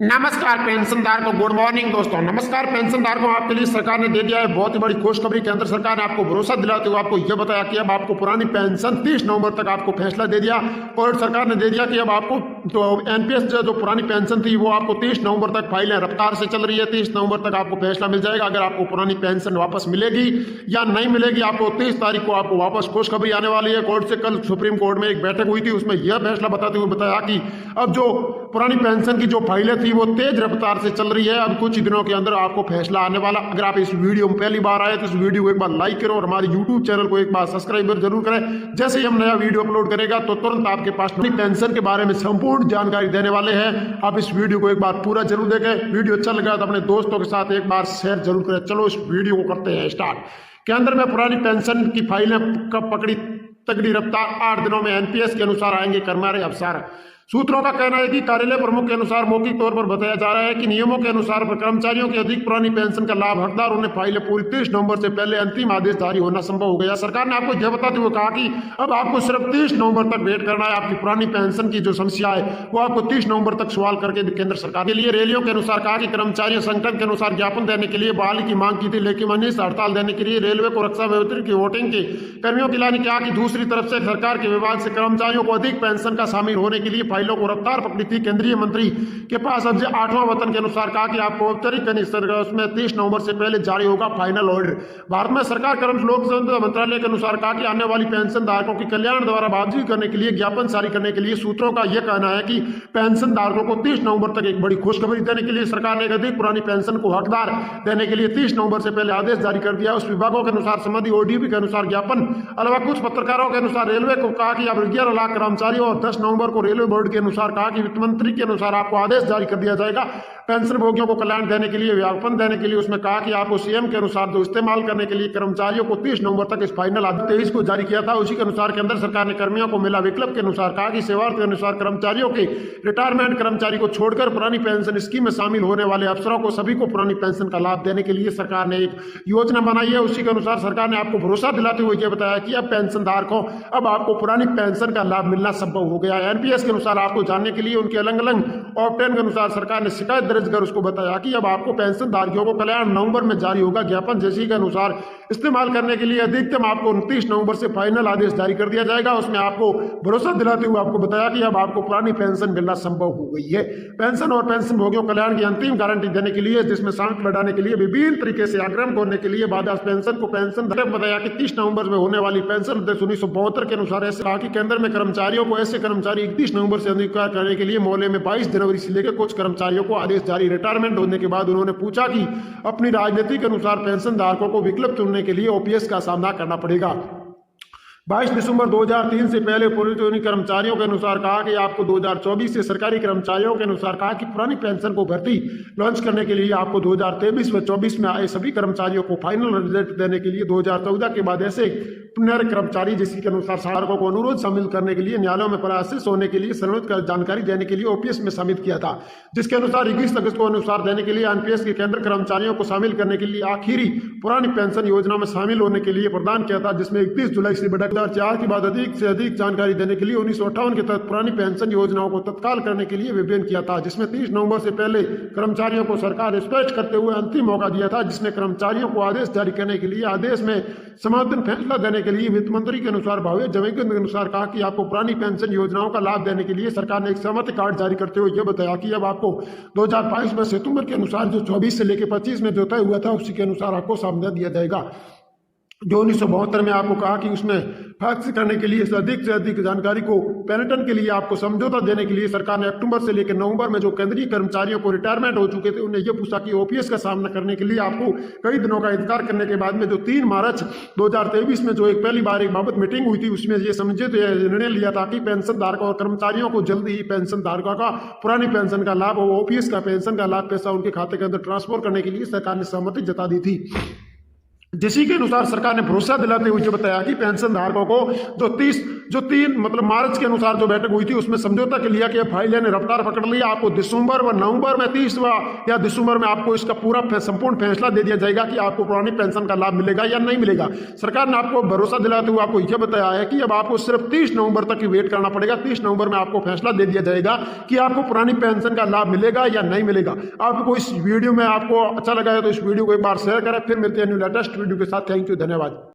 नमस्कार पेंशनदार को good morning दोस्तों। नमस्कार पेंशनदार को आपके लिए सरकार ने दे दिया है बहुत ही बड़ी खुशखबरी। केंद्र सरकार ने आपको भरोसा दिलाते हुए आपको यह बताया कि अब आपको पुरानी पेंशन 30 नवंबर तक आपको फैसला दे दिया। और सरकार ने दे दिया कि अब आपको तो एनपीएस जो पुरानी पेंशन थी वो आपको 30 नवंबर तक फाइलें रफ्तार से चल रही है। 30 नवंबर तक आपको फैसला मिल जाएगा अगर आपको पुरानी पेंशन वापस मिलेगी या नहीं मिलेगी। आपको 30 तारीख को आपको वापस खुशखबरी आने वाली है। कोर्ट से कल सुप्रीम कोर्ट में एक बैठक हुई थी, उसमें यह फैसला बताते हुए बताया कि अब जो पुरानी पेंशन की जो फाइलें थी वो तेज रफ्तार से चल रही है। अब कुछ ही दिनों के अंदर आपको फैसला आने वाला। अगर आप इस वीडियो में पहली बार आए तो इस वीडियो को एक बार लाइक करो और हमारे यूट्यूब चैनल को एक बार सब्सक्राइब जरूर करें। जैसे ही हम नया वीडियो अपलोड करेगा तो तुरंत आपके पास पेंशन के बारे में संपूर्ण जानकारी देने वाले हैं। आप इस वीडियो को एक बार पूरा जरूर देखें। वीडियो अच्छा लगा तो अपने दोस्तों के साथ एक बार शेयर जरूर करें। चलो इस वीडियो को करते हैं स्टार्ट। केंद्र में पुरानी पेंशन की फाइलें कब पकड़ी तगड़ी रफ्तार। 8 दिनों में एनपीएस के अनुसार आएंगे कर्मचारी अफसर। सूत्रों का कहना है कि कार्यालय प्रमुख के अनुसार मौखिक तौर पर बताया जा रहा है कि नियमों के अनुसार कर्मचारियों की अधिक पुरानी पेंशन का लाभ हकदार उन्हें फाइलें पूरी 30 नवंबर से पहले अंतिम आदेश जारी होना संभव हो गया। सरकार ने आपको यह बताते हुए कहा कि अब आपको सिर्फ 30 नवंबर तक वेट करना है। आपकी पुरानी पेंशन की जो समस्या है वो आपको 30 नवंबर तक सवाल करके केंद्र सरकार के लिए रैलियों के अनुसार कहा कि कर्मचारी संगठन के अनुसार ज्ञापन देने के लिए बहाली की मांग की थी, लेकिन अनिश्चित हड़ताल देने के लिए रेलवे को रक्षा व्यवस्था की वोटिंग के कर्मियों के लिए कहा कि दूसरी तरफ से सरकार के विभाग से कर्मचारियों को अधिक पेंशन का शामिल होने के लिए फाइलों को रफ्तार थी। केंद्रीय मंत्री के पास अब 8वां वेतन के अनुसार कहा कि आपको औपचारिक उसमें 30 नवंबर से पहले जारी होगा फाइनल ऑर्डर। भारत में सरकार लोक मंत्रालय के अनुसार कहा कि आने वाली पेंशन धारकों की कल्याण द्वारा बावजूद करने के लिए ज्ञापन जारी करने के लिए सूत्रों का यह कहना है कि पेंशन धारकों को 30 नवंबर तक एक बड़ी खुशखबरी देने के लिए सरकार ने अधिक पुरानी पेंशन को हकदार देने के लिए 30 नवंबर से पहले आदेश जारी कर दिया। उस विभागों के अनुसार संबंधी ओडीपी के अनुसार ज्ञापन अलावा कुछ पत्रकारों के अनुसार रेलवे को कहा कि अब 11 लाख कर्मचारियों और 10 नवंबर को रेलवे बोर्ड के अनुसार कहा कि वित्त मंत्री के अनुसार आपको आदेश जारी कर दिया जाएगा पेंशन भोगियों को कल्याण देने के लिए ज्ञापन देने के लिए। उसमें कहा कि आपको सीएम के अनुसार जो इस्तेमाल करने के लिए कर्मचारियों को 30 नवंबर तक इस फाइनल आदेश 23 को जारी किया था, उसी के अनुसार केंद्र सरकार ने कर्मियों को मिला विकल्प के अनुसार कहा कि सेवार्थ के अनुसार कर्मचारियों के रिटायरमेंट कर्मचारी को छोड़कर पुरानी पेंशन स्कीम में शामिल होने वाले अफसरों को सभी को पुरानी पेंशन का लाभ देने के लिए सरकार ने एक योजना बनाई है। उसी के अनुसार सरकार ने आपको भरोसा दिलाते हुए यह बताया कि अब पेंशन धारकों अब आपको पुरानी पेंशन का लाभ मिलना संभव हो गया है। एनपीएस के अनुसार आपको जानने के लिए उनके अलग अलग ऑप्टेन के अनुसार सरकार ने शिकायत दर्ज कर उसको बताया कि अब आपको पेंशन धारकों को कल्याण नवंबर में जारी होगा ज्ञापन जैसी के अनुसार इस्तेमाल करने के लिए अधिकतम आपको 29 नवंबर से फाइनल आदेश जारी कर दिया जाएगा। उसमें आपको भरोसा दिलाते हुए आपको बताया कि अब आपको पुरानी पेंशन मिलना संभव हो गई है। पेंशन और पेंशन भोगियों कल्याण की अंतिम गारंटी देने के लिए जिसमें शांत बढ़ाने के लिए विभिन्न तरीके से आग्रह करने के लिए बाद पेंशन को पेंशन बताया कि 30 नवंबर में होने वाली पेंशन 1972 के अनुसार ऐसे कहा कि केंद्र में कर्मचारियों को ऐसे कर्मचारी 31 नवंबर से अधिकार करने के लिए मोहल्ले में 22 जनवरी से लेकर कुछ कर्मचारियों को आदेश जारी। रिटायरमेंट होने के बाद उन्होंने पूछा कि अपनी राजनीति के अनुसार पेंशन धारकों को विकल्प चुनने के लिए ओपीएस का सामना करना पड़ेगा। 22 दिसंबर 2003 से पहले पूर्व कर्मचारियों के अनुसार कहा कि आपको 2024 से सरकारी कर्मचारियों के अनुसार कहा कि पुरानी पेंशन को भर्ती लॉन्च करने के लिए आपको 2023 व 24 में आए सभी कर्मचारियों को फाइनल रिजल्ट देने के लिए 2014 के बाद ऐसे पुनर्कर्मचारी जिसके अनुसार धारकों को अनुरोध शामिल करने के लिए न्यायालयों में परामर्श होने के लिए सर्वोच्च जानकारी देने के लिए ओपीएस में शामिल किया था, जिसके अनुसार 21 अगस्त को अनुसार देने के लिए एनपीएस के केंद्र कर्मचारियों को शामिल करने के लिए आखिरी पुरानी पेंशन योजना में शामिल होने के लिए प्रदान किया था, जिसमें 31 जुलाई से बढ़ा 2004 के बाद अधिक से अधिक जानकारी देने के लिए 1958 के तहत पुरानी पेंशन योजनाओं को तत्काल करने के लिए विभिन्न किया था, जिसमें 30 नवंबर से पहले कर्मचारियों को सरकार स्पष्ट करते हुए अंतिम मौका दिया था, जिसने कर्मचारियों को आदेश जारी करने के लिए आदेश में समाधान फैसला देने के लिए वित्त मंत्री के अनुसार भावे जमेके के अनुसार कहा कि आपको पुरानी पेंशन योजनाओं का लाभ देने के लिए सरकार ने एक सहमति कार्ड जारी करते हुए यह बताया कि अब आपको 2022 में सितंबर के अनुसार जो 24 से लेकर 25 में जो तय हुआ था उसी के अनुसार आपको सामना दिया जाएगा। जो 1972 में आपको कहा कि उसमें फैक्स करने के लिए से अधिक जानकारी को पेंशन के लिए आपको समझौता देने के लिए सरकार ने अक्टूबर से लेकर नवंबर में जो केंद्रीय कर्मचारियों को रिटायरमेंट हो चुके थे उन्हें यह पूछा कि ओपीएस का सामना करने के लिए आपको कई दिनों का इंतजार करने के बाद में जो 3 मार्च 2023 में जो एक पहली बार एक बाबत मीटिंग हुई थी उसमें ये समझे तो निर्णय लिया था कि पेंशन धारकों और कर्मचारियों को जल्दी ही पेंशन धारकों का पुरानी पेंशन का लाभ और ओपीएस का पेंशन का लाभ पैसा उनके खाते के अंदर ट्रांसफर करने के लिए सरकार ने सहमति जता दी थी। जिसी के अनुसार सरकार ने भरोसा दिलाते हुए बताया कि पेंशन धारकों को जो 30 जो 3 मतलब मार्च के अनुसार जो बैठक हुई थी उसमें समझौता के लिया कि फाइल यानी रफ्तार पकड़ लिया, आपको दिसंबर व नवंबर में 30वां या दिसंबर में आपको इसका पूरा संपूर्ण फैसला दे दिया जाएगा कि आपको पुरानी पेंशन का लाभ मिलेगा या नहीं मिलेगा। सरकार ने आपको भरोसा दिलाते हुए आपको यह बताया है कि अब आपको सिर्फ 30 नवंबर तक की वेट करना पड़ेगा। 30 नवंबर में आपको फैसला दे दिया जाएगा कि आपको पुरानी पेंशन का लाभ मिलेगा या नहीं मिलेगा। आपको इस वीडियो में आपको अच्छा लगा है तो इस वीडियो को एक बार शेयर करें। फिर मिलते हैं न्यू लेटेस्ट वीडियो के साथ। थैंक यू, धन्यवाद।